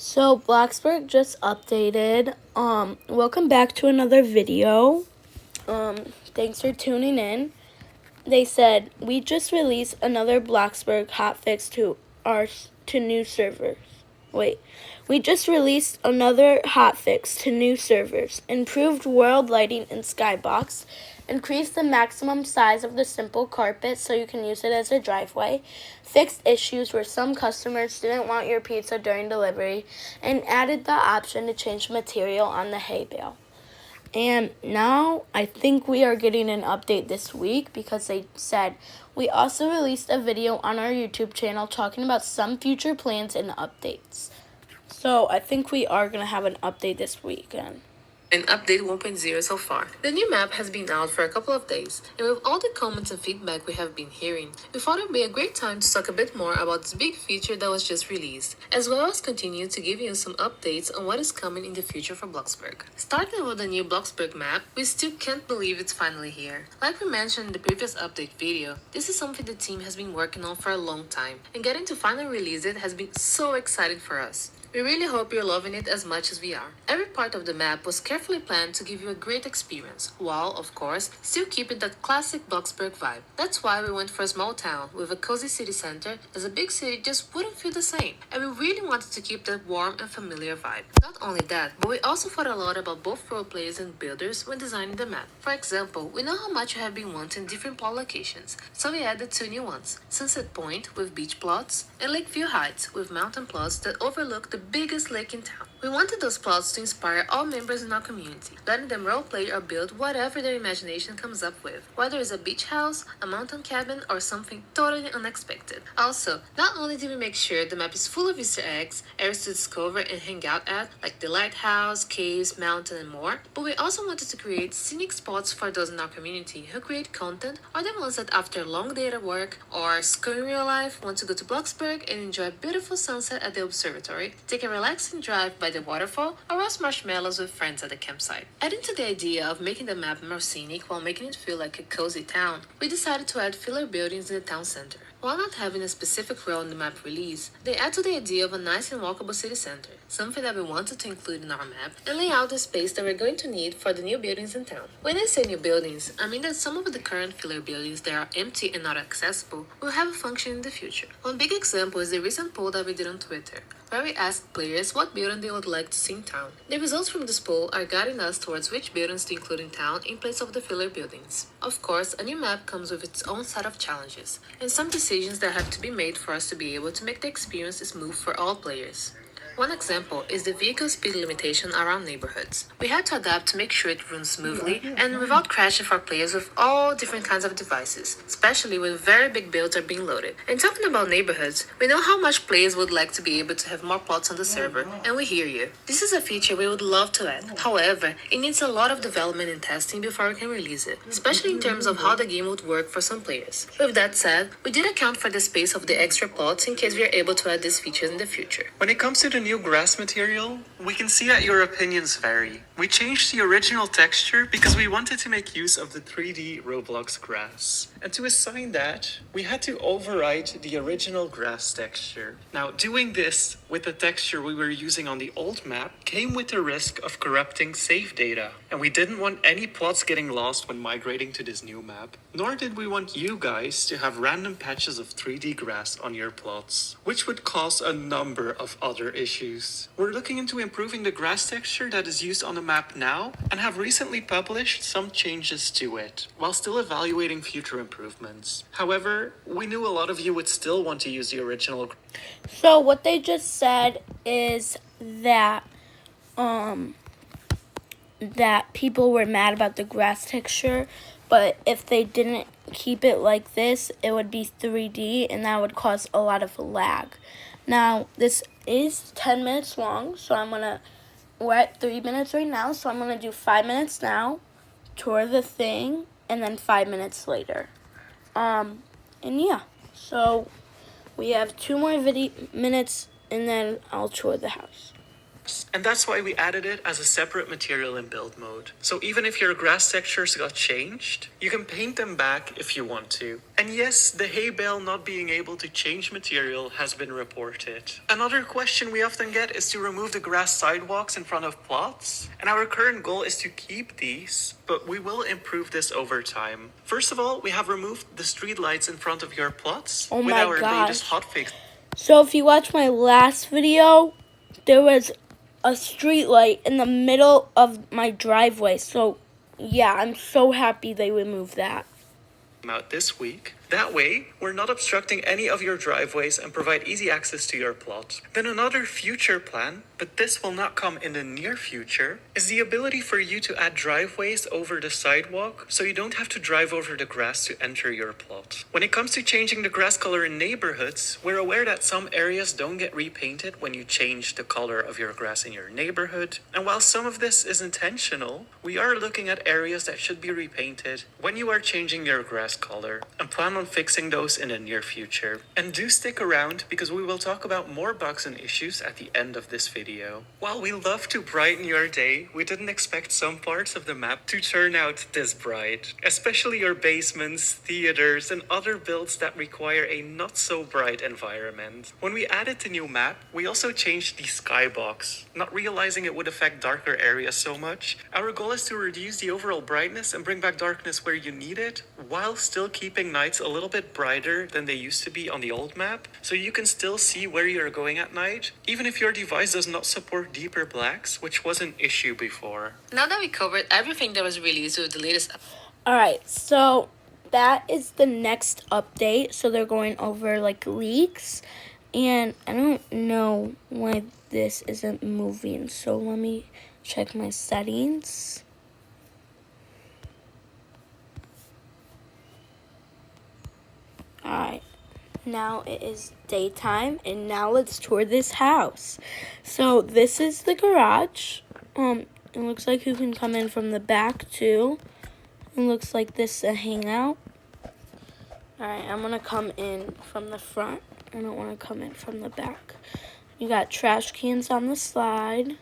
So Blacksburg just updated. Welcome back to another video. Thanks for tuning in. They said we just released another Blacksburg hotfix to new servers. We just released another hotfix to new servers. Improved world lighting in Skybox. Increased the maximum size of the simple carpet so you can use it as a driveway. Fixed issues where some customers didn't want your pizza during delivery. And added the option to change material on the hay bale. And now I think we are getting an update this week because they said we also released a video on our YouTube channel talking about some future plans and updates. So I think we are going to have an update this weekend. And update 1.0 so far. The new map has been out for a couple of days, and with all the comments and feedback we have been hearing, we thought it would be a great time to talk a bit more about this big feature that was just released, as well as continue to give you some updates on what is coming in the future for Bloxburg. Starting with the new Bloxburg map, we still can't believe it's finally here. Like we mentioned in the previous update video, this is something the team has been working on for a long time, and getting to finally release it has been so exciting for us. We really hope you're loving it as much as we are. Every part of the map was carefully planned to give you a great experience, while, of course, still keeping that classic Bloxburg vibe. That's why we went for a small town with a cozy city center, as a big city just wouldn't feel the same, and we really wanted to keep that warm and familiar vibe. Not only that, but we also thought a lot about both role players and builders when designing the map. For example, we know how much you have been wanting different plot locations, so we added two new ones: Sunset Point with beach plots, and Lakeview Heights with mountain plots that overlook the biggest lake in town. We wanted those plots to inspire all members in our community, letting them roleplay or build whatever their imagination comes up with, whether it's a beach house, a mountain cabin, or something totally unexpected. Also, not only did we make sure the map is full of Easter eggs, areas to discover and hang out at, like the lighthouse, caves, mountain, and more, but we also wanted to create scenic spots for those in our community who create content, or the ones that after a long day at work or school in real life want to go to Bloxburg and enjoy a beautiful sunset at the observatory, take a relaxing drive by the waterfall, or roast marshmallows with friends at the campsite. Adding to the idea of making the map more scenic while making it feel like a cozy town, we decided to add filler buildings in the town center. While not having a specific role in the map release, they add to the idea of a nice and walkable city center, something that we wanted to include in our map, and lay out the space that we're going to need for the new buildings in town. When I say new buildings, I mean that some of the current filler buildings that are empty and not accessible will have a function in the future. One big example is the recent poll that we did on Twitter, where we asked players what building they would like to see in town. The results from this poll are guiding us towards which buildings to include in town in place of the filler buildings. Of course, a new map comes with its own set of challenges, and some decisions that have to be made for us to be able to make the experience smooth for all players. One example is the vehicle speed limitation around neighborhoods. We had to adapt to make sure it runs smoothly and without crashing for players with all different kinds of devices, especially when very big builds are being loaded. And talking about neighborhoods, we know how much players would like to be able to have more plots on the server, and we hear you. This is a feature we would love to add. However, it needs a lot of development and testing before we can release it, especially in terms of how the game would work for some players. With that said, we did account for the space of the extra plots in case we are able to add these features in the future. When it comes to the new grass material, we can see that your opinions vary. We changed the original texture because we wanted to make use of the 3D Roblox grass. And to assign that, we had to overwrite the original grass texture. Now, doing this with the texture we were using on the old map came with the risk of corrupting save data. And we didn't want any plots getting lost when migrating to this new map. Nor did we want you guys to have random patches of 3D grass on your plots, which would cause a number of other issues. We're looking into improving the grass texture that is used on the map now and have recently published some changes to it, while still evaluating future improvements. However, we knew a lot of you would still want to use the original. So what they just said is that that people were mad about the grass texture, but if they didn't keep it like this, it would be 3D and that would cause a lot of lag. Now, this is 10 minutes long, so we're at 3 minutes right now, so I'm going to do 5 minutes now, tour the thing, and then 5 minutes later. And yeah, so we have 2 more minutes, and then I'll tour the house. And that's why we added it as a separate material in build mode. So even if your grass textures got changed, you can paint them back if you want to. And yes, the hay bale not being able to change material has been reported. Another question we often get is to remove the grass sidewalks in front of plots. And our current goal is to keep these, but we will improve this over time. First of all, we have removed the street lights in front of your plots Oh with my our latest gosh. hotfix. So if you watch my last video, there was a street light in the middle of my driveway. So yeah, I'm so happy they removed that. Out this week. That way, we're not obstructing any of your driveways and provide easy access to your plot. Then another future plan, but this will not come in the near future, is the ability for you to add driveways over the sidewalk so you don't have to drive over the grass to enter your plot. When it comes to changing the grass color in neighborhoods, we're aware that some areas don't get repainted when you change the color of your grass in your neighborhood. And while some of this is intentional, we are looking at areas that should be repainted when you are changing your grass color and plan on fixing those in the near future. And do stick around because we will talk about more bugs and issues at the end of this video. While we love to brighten your day, we didn't expect some parts of the map to turn out this bright, especially your basements, theaters, and other builds that require a not so bright environment. When we added the new map, we also changed the skybox, not realizing it would affect darker areas so much. Our goal is to reduce the overall brightness and bring back darkness where you need it, while still keeping nights a little bit brighter than they used to be on the old map, so you can still see where you're going at night, even if your device does not support deeper blacks, which was an issue before. Now that we covered everything that was released with the latest Alright, so that is the next update. So they're going over like leaks. And I don't know why this isn't moving. So let me check my settings. Alright, now it is daytime, and now let's tour this house. So this is the garage. It looks like you can come in from the back too. It looks like this is a hangout. Alright, I'm gonna come in from the front. I don't want to come in from the back. You got trash cans on the slide.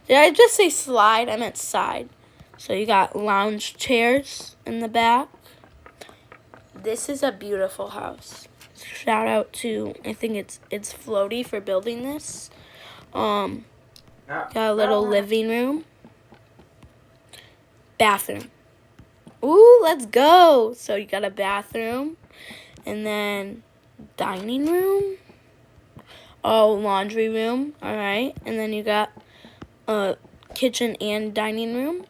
Did I just say slide? I meant side. So you got lounge chairs in the back. This is a beautiful house. Shout out to, I think it's Floaty for building this. Got a little living room. Bathroom. Ooh, let's go. So you got a bathroom. And then dining room. Oh, laundry room. All right. And then you got a kitchen and dining room.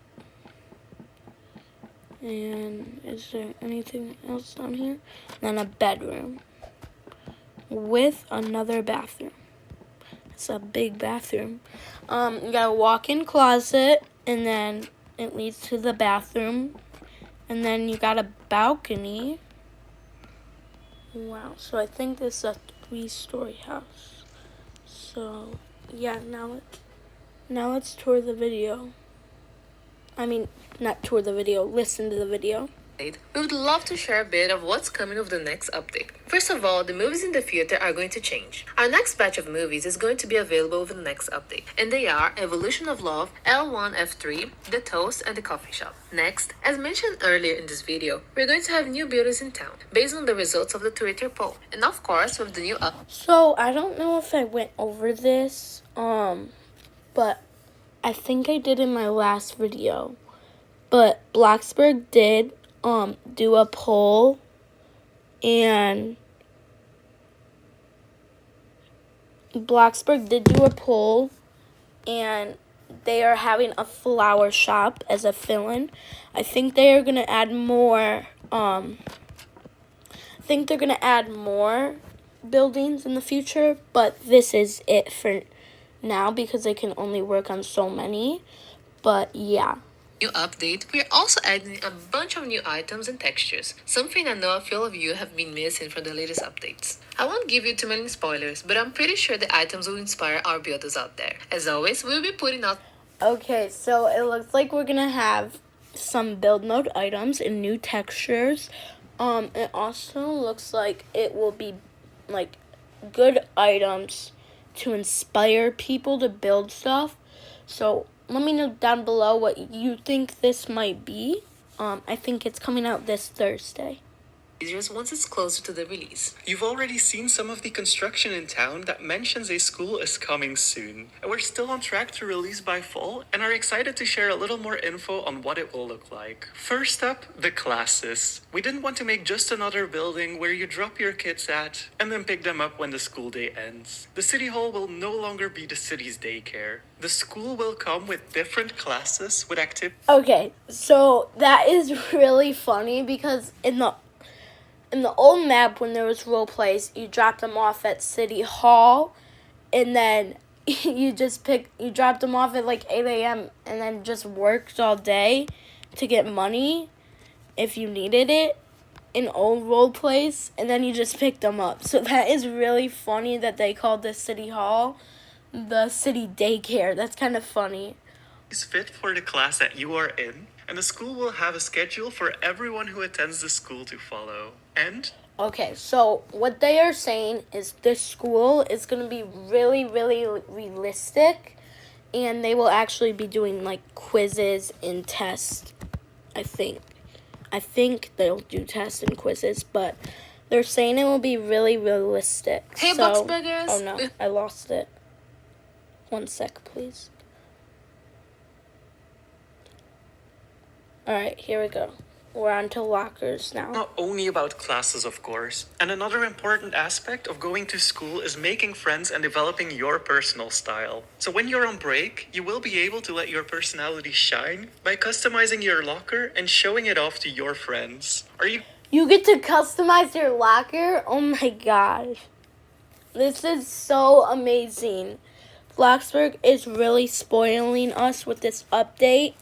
And is there anything else down here? And then a bedroom with another bathroom. It's a big bathroom. You got a walk-in closet, and then it leads to the bathroom. And then you got a balcony. Wow, so I think this is a 3-story house. So, yeah, now let's tour the video. I mean, not tour the video, listen to the video. we would love to share a bit of what's coming with the next update. First of all, the movies in the theater are going to change. Our next batch of movies is going to be available with the next update, and they are Evolution of Love, L1, F3, The Toast, and The Coffee Shop. Next, as mentioned earlier in this video, we're going to have new buildings in town, based on the results of the Twitter poll, and of course with the new So, I don't know if I went over this, but I think I did in my last video. But Blacksburg did do a poll, and they are having a flower shop as a fill-in. I think they are gonna add more. I think they're gonna add more buildings in the future, but this is it for now because they can only work on so many. But yeah. new update, we're also adding a bunch of new items and textures, something I know a few of you have been missing from the latest updates. I won't give you too many spoilers, but I'm pretty sure the items will inspire our builders out there. As always, we'll be putting out. Okay, so it looks like we're gonna have some build mode items and new textures. It also looks like it will be like good items to inspire people to build stuff. So let me know down below what you think this might be. I think it's coming out this Thursday. Once it's closer to the release. You've already seen some of the construction in town that mentions a school is coming soon. And we're still on track to release by fall and are excited to share a little more info on what it will look like. First up, the classes. We didn't want to make just another building where you drop your kids at and then pick them up when the school day ends. The city hall will no longer be the city's daycare. The school will come with different classes with activities. Okay, so that is really funny because in the old map, when there was role plays, you dropped them off at City Hall, and then you dropped them off at like 8 a.m. and then just worked all day to get money if you needed it in old role plays, and then you just picked them up. So that is really funny that they called this City Hall the city daycare. That's kind of funny. Is fit for the class that you are in, and the school will have a schedule for everyone who attends the school to follow. And okay, so what they are saying is this school is going to be really, really realistic, and they will actually be doing like quizzes and tests. I think they'll do tests and quizzes, but they're saying it will be really realistic. Hey, so, Bugsburgers! Oh no, I lost it. 1 sec, please. Alright, here we go. We're on to lockers now. not only about classes, of course. And another important aspect of going to school is making friends and developing your personal style. So when you're on break, you will be able to let your personality shine by customizing your locker and showing it off to your friends. You get to customize your locker? Oh my gosh. This is so amazing. Bloxburg is really spoiling us with this update.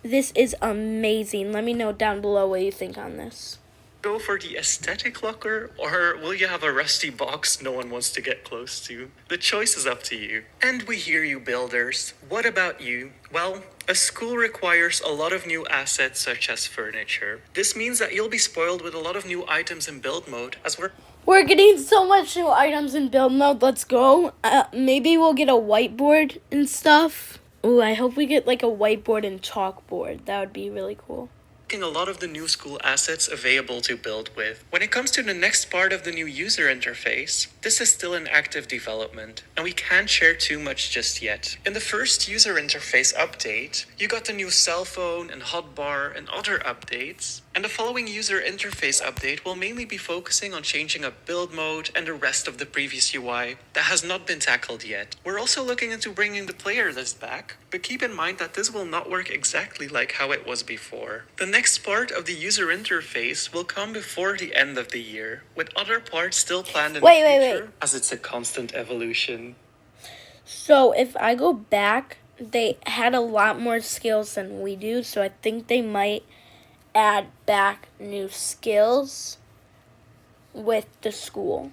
This is amazing. Let me know down below what you think on this. Go for the aesthetic locker, or will you have a rusty box no one wants to get close to? The choice is up to you. And we hear you, builders. What about you? Well, a school requires a lot of new assets such as furniture. This means that you'll be spoiled with a lot of new items in build mode, as We're getting so much new items in build mode. Let's go. Maybe we'll get a whiteboard and stuff. Ooh, I hope we get like a whiteboard and chalkboard. That would be really cool. a lot of the new school assets available to build with. When it comes to the next part of the new user interface, this is still in active development, and we can't share too much just yet. In the first user interface update, you got the new cell phone and hotbar and other updates, and the following user interface update will mainly be focusing on changing up build mode and the rest of the previous UI that has not been tackled yet. We're also looking into bringing the player list back, but keep in mind that this will not work exactly like how it was before. The next part of the user interface will come before the end of the year, with other parts still planned in the future, as it's a constant evolution. So if I go back, they had a lot more skills than we do, so I think they might add back new skills with the school.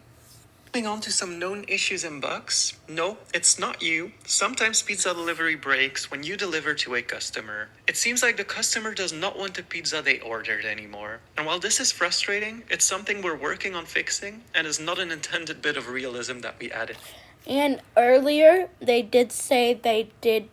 Moving on to some known issues and bugs. No, it's not you. Sometimes pizza delivery breaks when you deliver to a customer. It seems like the customer does not want the pizza they ordered anymore. And while this is frustrating, it's something we're working on fixing and is not an intended bit of realism that we added. And earlier, they did say they did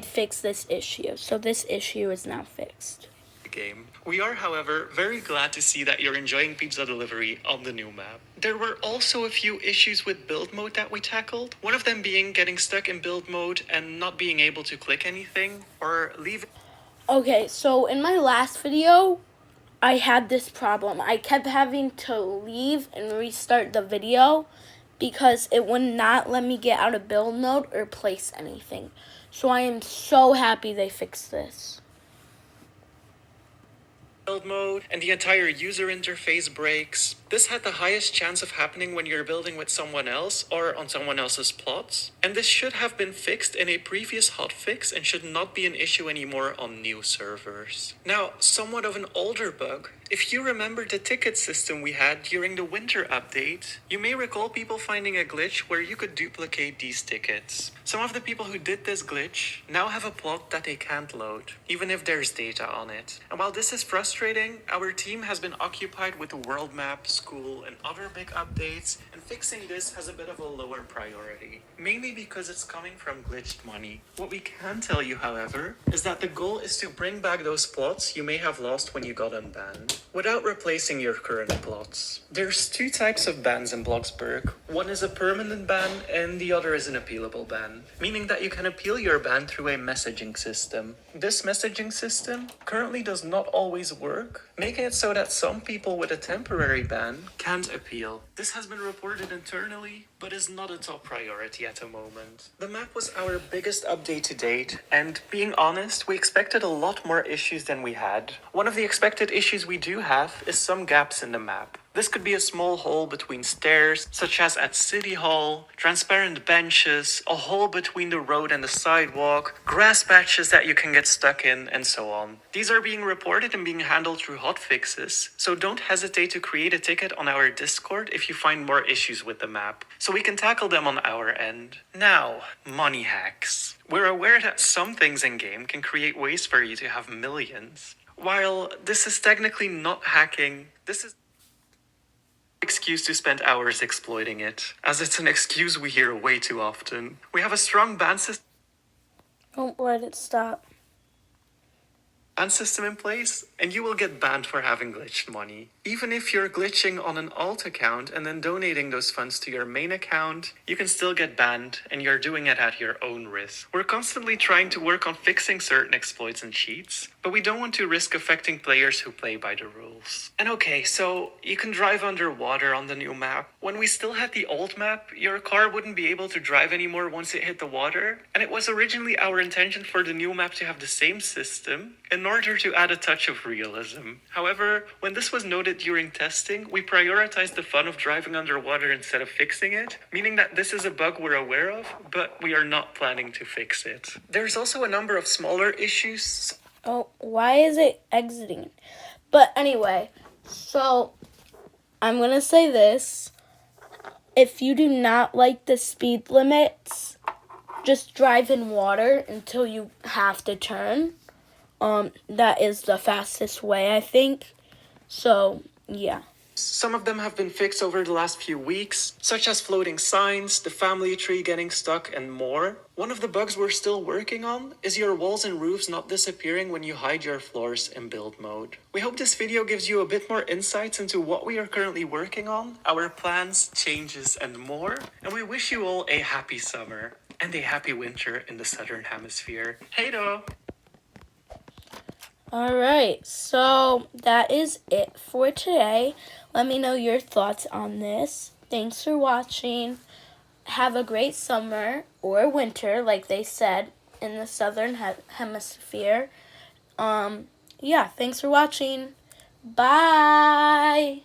fix this issue. So this issue is now fixed. Game. We are, however, very glad to see that you're enjoying pizza delivery on the new map. There were also a few issues with build mode that we tackled. One of them being getting stuck in build mode and not being able to click anything or leave. Okay, so in my last video, I had this problem. I kept having to leave and restart the video because it would not let me get out of build mode or place anything. So I am so happy they fixed this. Build mode and the entire user interface breaks. This had the highest chance of happening when you're building with someone else or on someone else's plots, and this should have been fixed in a previous hotfix and should not be an issue anymore on new servers. Now, somewhat of an older bug If you remember the ticket system we had during the winter update, you may recall people finding a glitch where you could duplicate these tickets. Some of the people who did this glitch now have a plot that they can't load, even if there's data on it. And while this is frustrating, our team has been occupied with the world map, school, and other big updates, and fixing this has a bit of a lower priority, mainly because it's coming from glitched money. What we can tell you, however, is that the goal is to bring back those plots you may have lost when you got unbanned, without replacing your current plots. There's two types of bans in Bloxburg. One is a permanent ban and the other is an appealable ban, meaning that you can appeal your ban through a messaging system. This messaging system currently does not always work, making it so that some people with a temporary ban can't appeal. This has been reported internally, but is not a top priority at the moment. The map was our biggest update to date, and being honest, we expected a lot more issues than we had. One of the expected issues we do have is some gaps in the map. This could be a small hole between stairs, such as at City Hall, transparent benches, a hole between the road and the sidewalk, grass patches that you can get stuck in, and so on. These are being reported and being handled through hotfixes, so don't hesitate to create a ticket on our Discord if you find more issues with the map, so we can tackle them on our end. Now, money hacks. We're aware that some things in game can create ways for you to have millions. While this is technically not hacking, this is excuse to spend hours exploiting it, as it's an excuse we hear way too often. We have a strong ban system. Don't let it stop. System in place, and you will get banned for having glitched money. Even if you're glitching on an alt account and then donating those funds to your main account, you can still get banned, and you're doing it at your own risk. We're constantly trying to work on fixing certain exploits and cheats, but we don't want to risk affecting players who play by the rules. And okay, so you can drive underwater on the new map. When we still had the old map, your car wouldn't be able to drive anymore once it hit the water, and it was originally our intention for the new map to have the same system, in order to add a touch of realism. However, when this was noted during testing, we prioritized the fun of driving underwater instead of fixing it, meaning that this is a bug we're aware of, but we are not planning to fix it. There's also a number of smaller issues. Oh, why is it exiting? But anyway, so I'm going to say this. If you do not like the speed limits, just drive in water until you have to turn. That is the fastest way, I think. So, yeah. Some of them have been fixed over the last few weeks, such as floating signs, the family tree getting stuck, and more. One of the bugs we're still working on is your walls and roofs not disappearing when you hide your floors in build mode. We hope this video gives you a bit more insights into what we are currently working on, our plans, changes, and more. And we wish you all a happy summer and a happy winter in the Southern Hemisphere. Hey do! Alright, so that is it for today. Let me know your thoughts on this. Thanks for watching. Have a great summer or winter, like they said, in the Southern Hemisphere. Yeah, thanks for watching. Bye!